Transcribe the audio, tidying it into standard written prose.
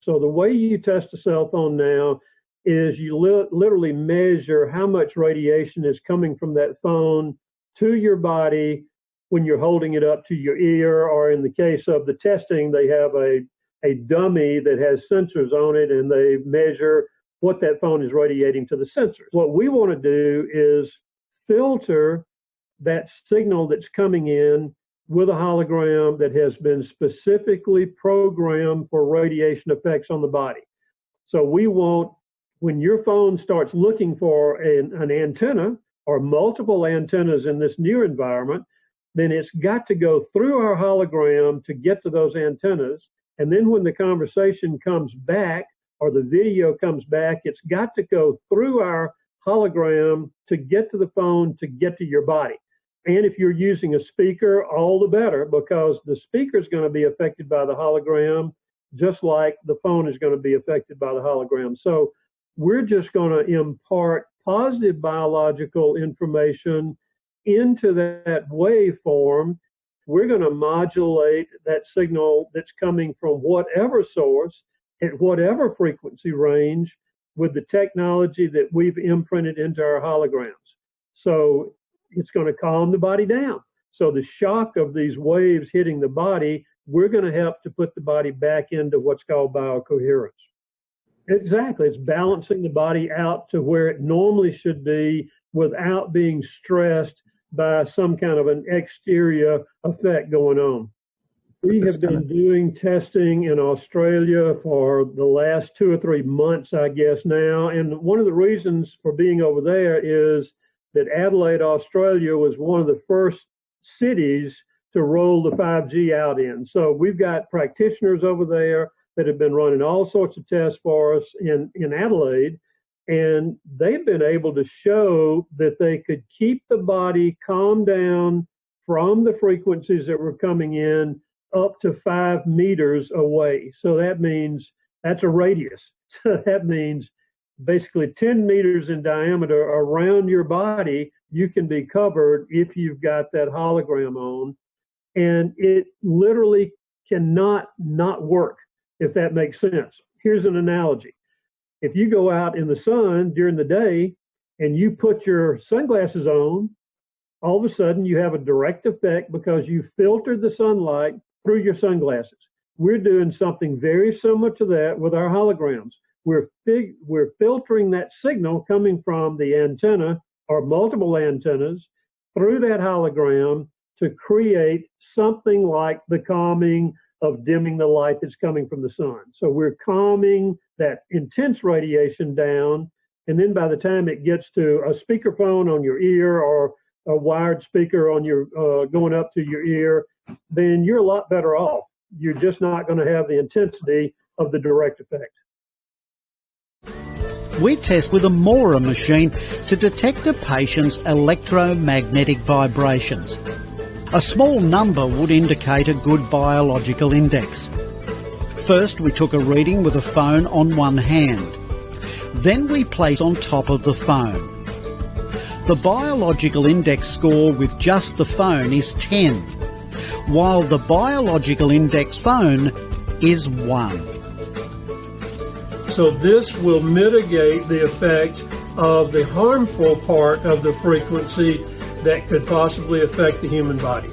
So the way you test a cell phone now is you literally measure how much radiation is coming from that phone to your body when you're holding it up to your ear, or in the case of the testing, they have a dummy that has sensors on it, and they measure what that phone is radiating to the sensors. What we want to do is filter that signal that's coming in with a hologram that has been specifically programmed for radiation effects on the body. So we want, when your phone starts looking for an antenna or multiple antennas in this new environment, then it's got to go through our hologram to get to those antennas. And then when the conversation comes back or the video comes back, it's got to go through our hologram to get to the phone, to get to your body. And if you're using a speaker, all the better, because the speaker is going to be affected by the hologram, just like the phone is going to be affected by the hologram. So we're just going to impart positive biological information into that waveform. We're going to modulate that signal that's coming from whatever source at whatever frequency range with the technology that we've imprinted into our holograms. So it's going to calm the body down. So the shock of these waves hitting the body, we're going to help to put the body back into what's called biocoherence. Exactly. It's balancing the body out to where it normally should be without being stressed by some kind of an exterior effect going on. We have been doing testing in Australia for the last 2 or 3 months, I guess now. And one of the reasons for being over there is that Adelaide, Australia was one of the first cities to roll the 5G out in. So we've got practitioners over there that have been running all sorts of tests for us in Adelaide. And they've been able to show that they could keep the body calmed down from the frequencies that were coming in up to 5 meters away. So that means that's a radius. So that means basically 10 meters in diameter around your body, you can be covered if you've got that hologram on. And it literally cannot not work, if that makes sense. Here's an analogy. If you go out in the sun during the day and you put your sunglasses on, all of a sudden you have a direct effect because you filtered the sunlight through your sunglasses. We're doing something very similar to that with our holograms. We're filtering that signal coming from the antenna or multiple antennas through that hologram to create something like the calming of dimming the light that's coming from the sun. So we're calming that intense radiation down, and then by the time it gets to a speakerphone on your ear or a wired speaker on your going up to your ear, then you're a lot better off. You're just not going to have the intensity of the direct effect. We test with a Mora machine to detect a patient's electromagnetic vibrations. A small number would indicate a good biological index. First, we took a reading with a phone on one hand. Then we place on top of the phone. The biological index score with just the phone is 10, while the biological index phone is 1. So this will mitigate the effect of the harmful part of the frequency that could possibly affect the human body.